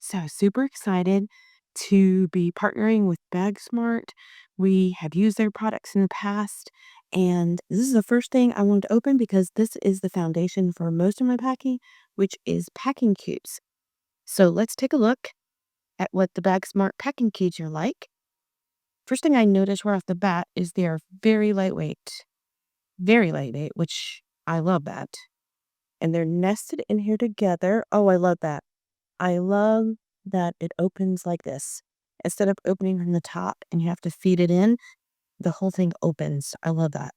So super excited to be partnering with BAGSMART. We have used their products in the past, and this is the first thing I wanted to open because this is the foundation for most of my packing, which is packing cubes. So let's take a look at what the BAGSMART packing cubes are like. First thing I noticed right off the bat is they are very lightweight, which I love that. And they're nested in here together. Oh, I love that. I love that it opens like this. Instead of opening from the top and you have to feed it in, the whole thing opens. I love that.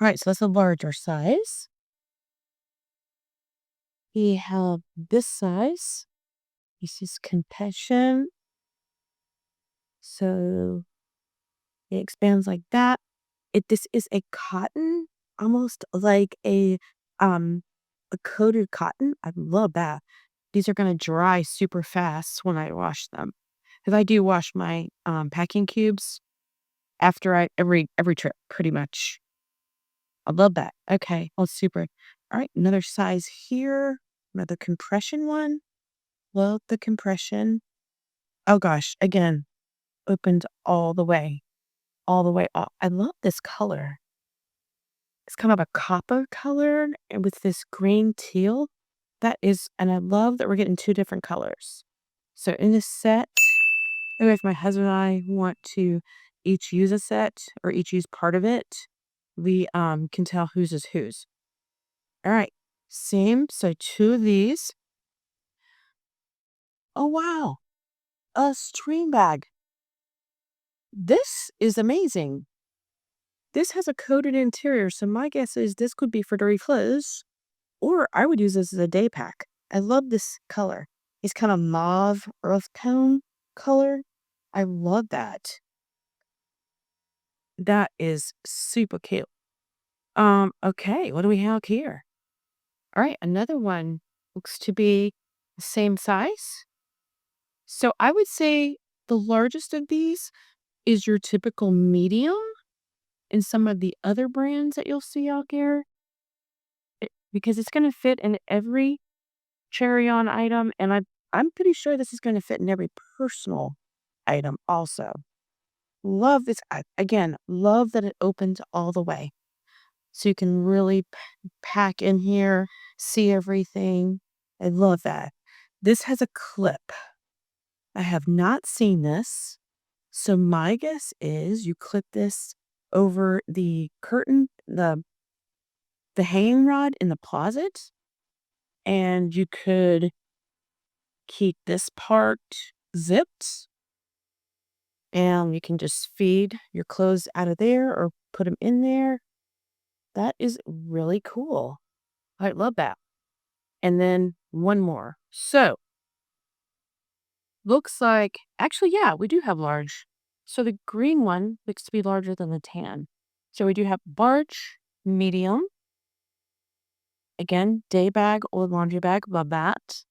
All right, so that's a larger size. We have this size. This is compression. So it expands like that. This is a cotton, almost like a coated cotton. I love that. These are gonna dry super fast when I wash them. Because I do wash my packing cubes after every trip, pretty much. I love that. Okay, well, super. All right, another size here, another compression one. Love the compression. Oh gosh, again, opened all the way up. I love this color. It's kind of a copper color and with this green teal. And I love that we're getting two different colors. So in this set, if my husband and I want to each use a set or each use part of it, we can tell whose is whose. All right, same. So two of these. Oh wow, a stream bag. This is amazing. This has a coated interior, so my guess is this could be for dirty clothes, or I would use this as a day pack. I love this color. It's kind of mauve earth tone color. I love that. That is super cute. Okay, what do we have here? All right, another one looks to be the same size. So I would say the largest of these is your typical medium in some of the other brands that you'll see out here because it's going to fit in every carry-on item, and I'm pretty sure this is going to fit in every personal item also. Love this. Again, love that it opens all the way. So you can really pack in here, see everything. I love that. This has a clip. I have not seen this. So my guess is you clip this over the curtain, the hanging rod in the closet, and you could keep this part zipped, and you can just feed your clothes out of there or put them in there. That is really cool. I love that. And then one more. So looks like, actually, yeah, we do have large. So the green one looks to be larger than the tan. So we do have large, medium. Again, day bag or laundry bag, love that.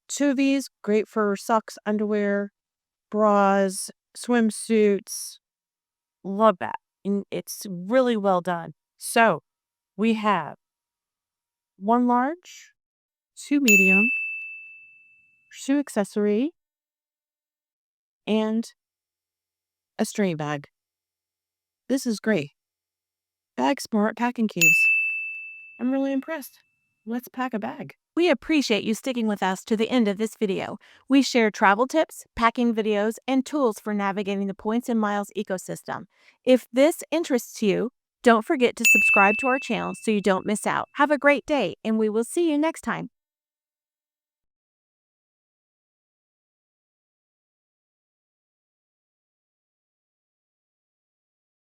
Two of these, great for socks, underwear, bras, swimsuits. Love that. And it's really well done. So we have one large, two medium, two accessory, and a string bag. This is great. BAGSMART Packing Cubes. I'm really impressed. Let's pack a bag. We appreciate you sticking with us to the end of this video. We share travel tips, packing videos, and tools for navigating the Points and Miles ecosystem. If this interests you, don't forget to subscribe to our channel so you don't miss out. Have a great day, and we will see you next time.